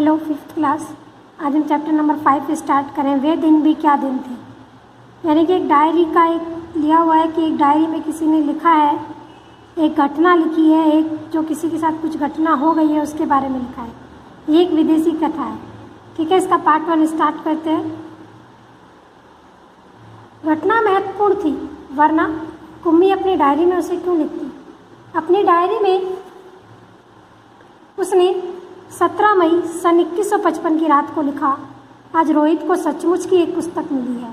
Hello fifth class. आज हम chapter number 5 start करें। वे दिन भी क्या दिन थे। यानी कि एक डायरी का एक लिया हुआ है कि एक डायरी में किसी ने लिखा है, एक घटना लिखी है, एक जो किसी के साथ कुछ घटना हो गई है उसके बारे में लिखा है। ये एक विदेशी कथा है। ठीक है, इसका पार्ट 1 स्टार्ट करते हैं। घटना महत्वपूर्ण थी, वरना कुम्मी अपनी डायरी में उसे क्यों लिखती। अपनी डायरी में उसने 17 मई सन 2155 की रात को लिखा, आज रोहित को सचमुच की एक पुस्तक मिली है।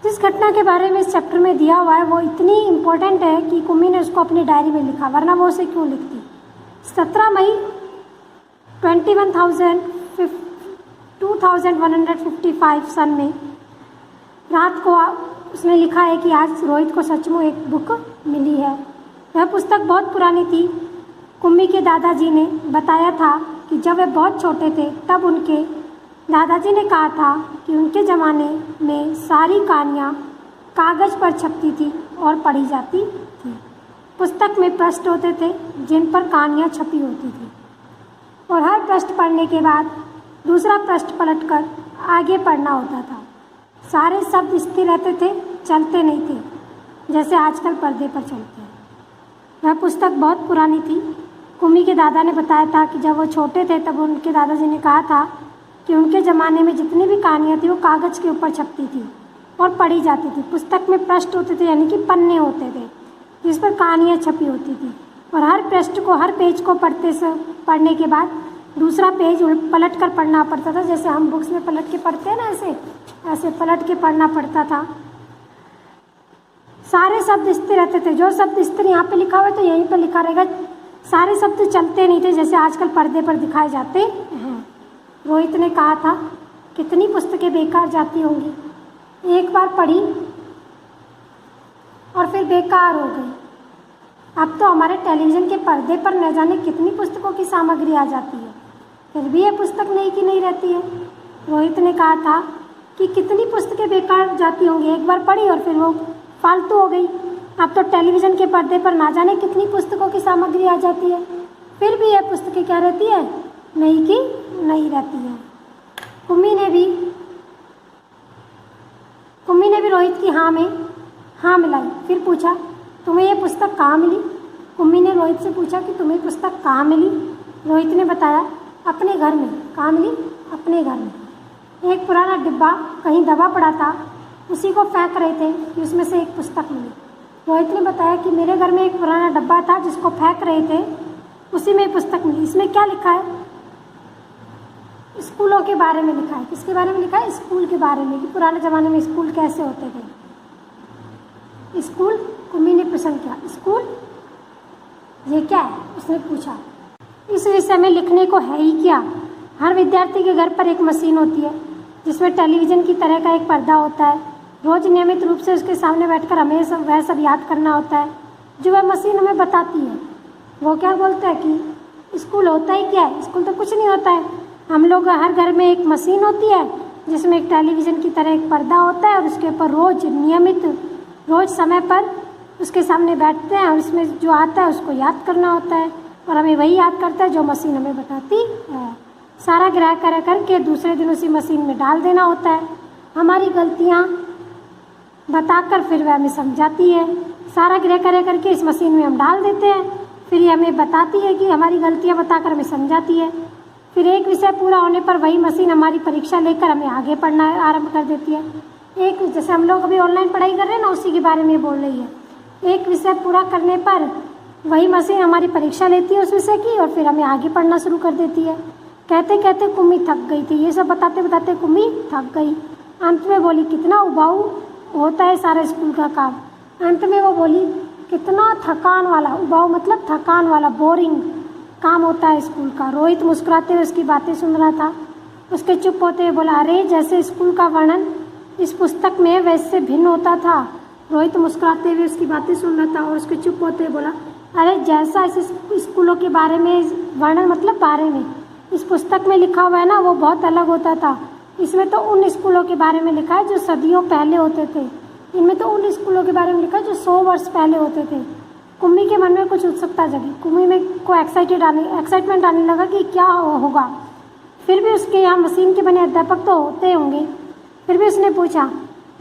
जिस घटना के बारे में इस चैप्टर में दिया हुआ है वो इतनी इम्पोर्टेंट है कि कुम्मी ने उसको अपनी डायरी में लिखा, वरना वो उसे क्यों लिखती। 17 मई 2155 सन में रात को उसने लिखा है कि आज रोहित को सचमुच एक बुक मिली है। वह पुस्तक बहुत पुरानी थी। कुम्मी के दादाजी ने बताया था कि जब वे बहुत छोटे थे तब उनके दादाजी ने कहा था कि उनके ज़माने में सारी कहानियाँ कागज़ पर छपती थी और पढ़ी जाती थी। पुस्तक में पृष्ठ होते थे जिन पर कहानियाँ छपी होती थी और हर पृष्ठ पढ़ने के बाद दूसरा पृष्ठ पलटकर आगे पढ़ना होता था। सारे शब्द स्थिर रहते थे, चलते नहीं थे जैसे आजकल पर्दे पर चलते हैं। वह पुस्तक बहुत पुरानी थी। कुम्मी के दादा ने बताया था कि जब वो छोटे थे तब उनके दादाजी ने कहा था कि उनके ज़माने में जितनी भी कहानियाँ थी वो कागज़ के ऊपर छपती थी और पढ़ी जाती थी। पुस्तक में पृष्ठ होते थे यानी कि पन्ने होते थे जिस पर कहानियाँ छपी होती थी और हर पृष्ठ को, हर पेज को पढ़ने के बाद दूसरा पेज पलट कर पढ़ना पड़ता था। जैसे हम बुक्स में पलट के पढ़ते हैं ना, ऐसे पलट के पढ़ना पड़ता था। सारे शब्द स्थिर रहते थे। जो शब्द स्थिर यहाँ पे लिखा हुआ है तो यहीं पर लिखा रहेगा। सारे शब्द चलते नहीं थे जैसे आजकल पर्दे पर दिखाए जाते हैं। रोहित ने कहा था, कितनी पुस्तकें बेकार जाती होंगी, एक बार पढ़ी और फिर बेकार हो गई। अब तो हमारे टेलीविज़न के पर्दे पर न जाने कितनी पुस्तकों की सामग्री आ जाती है, फिर भी यह पुस्तक नई की नहीं रहती है। रोहित ने कहा था कि कितनी पुस्तकें बेकार जाती होंगी, एक बार पढ़ी और फिर वो फालतू हो गई। अब तो टेलीविज़न के पर्दे पर ना जाने कितनी पुस्तकों की सामग्री आ जाती है, फिर भी यह पुस्तकें क्या रहती है, नई की नहीं रहती है। कुम्मी ने भी रोहित की हाँ में हाँ मिलाई। फिर पूछा, तुम्हें यह पुस्तक कहाँ मिली। कुम्मी ने रोहित से पूछा कि तुम्हें पुस्तक कहाँ मिली। रोहित ने बताया, अपने घर में। कहाँ मिली, अपने घर में। एक पुराना डिब्बा कहीं दबा पड़ा था, उसी को फेंक रहे थे कि उसमें से एक पुस्तक मिली। रोहित ने बताया कि मेरे घर में एक पुराना डब्बा था जिसको फेंक रहे थे, उसी में पुस्तक मिली। इसमें क्या लिखा है, स्कूलों के बारे में लिखा है। किसके बारे में लिखा है, स्कूल के बारे में, कि पुराने ज़माने में स्कूल कैसे होते थे। स्कूल, कुम्मी ने प्रश्न किया, स्कूल ये क्या है, उसने पूछा। इस विषय में लिखने को है ही क्या। हर विद्यार्थी के घर पर एक मशीन होती है जिसमें टेलीविज़न की तरह का एक पर्दा होता है। रोज़ नियमित रूप से उसके सामने बैठकर हमें वह सब याद करना होता है जो वह मशीन हमें बताती है। वो क्या बोलता है कि स्कूल होता ही क्या है, स्कूल तो कुछ नहीं होता है। हम लोग हर घर में एक मशीन होती है जिसमें एक टेलीविज़न की तरह एक पर्दा होता है और उसके ऊपर रोज़ समय पर उसके सामने बैठते हैं और इसमें जो आता है उसको याद करना होता है और हमें वही याद करता है जो मशीन हमें बताती है। सारा ग्रह करके दूसरे दिन उसी मशीन में डाल देना होता है। हमारी गलतियाँ बताकर फिर वह हमें समझाती है। सारा ग्रह करके इस मशीन में हम डाल देते हैं, फिर ये हमें बताती है कि हमारी गलतियाँ बताकर हमें समझाती है। फिर एक विषय पूरा होने पर वही मशीन हमारी परीक्षा लेकर हमें आगे पढ़ना आरंभ कर देती है। एक जैसे हम लोग अभी ऑनलाइन पढ़ाई कर रहे हैं ना, उसी के बारे में बोल रही है। एक विषय पूरा करने पर वही मशीन हमारी परीक्षा लेती है उस विषय की और फिर हमें आगे पढ़ना शुरू कर देती है। कहते कहते कुम्मी थक गई थी। ये सब बताते बताते कुम्मी थक गई। अंत में बोली, कितना उबाऊ होता है सारा स्कूल का काम। अंत में वो बोली, कितना थकान वाला, उबाऊ मतलब थकान वाला, बोरिंग काम होता है स्कूल का। रोहित मुस्कुराते हुए उसकी बातें सुन रहा था। उसके चुप होते हुए बोला, अरे जैसे स्कूल का वर्णन इस पुस्तक में वैसे भिन्न होता था। रोहित मुस्कुराते हुए उसकी बातें सुन रहा था और उसके चुप होते हुए बोला, अरे जैसा इस स्कूलों के बारे में वर्णन मतलब बारे में इस पुस्तक में लिखा हुआ है ना, वो बहुत अलग होता था। इसमें तो उन स्कूलों के बारे में लिखा है जो सदियों पहले होते थे, इनमें तो उन स्कूलों के बारे में लिखा है जो 100 वर्ष पहले होते थे। कुम्मी के मन में कुछ उत्सुकता जगी। कुम्मी में को एक्साइटमेंट आने लगा कि क्या होगा। फिर भी उसके यहाँ मशीन के बने अध्यापक तो होते होंगे। फिर भी उसने पूछा,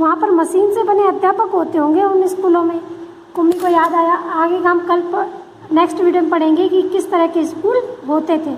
वहाँ पर मशीन से बने अध्यापक होते होंगे उन स्कूलों में। कुम्मी को याद आया। आगे का हम कल नेक्स्ट वीडियो में पढ़ेंगे कि किस तरह के स्कूल होते थे।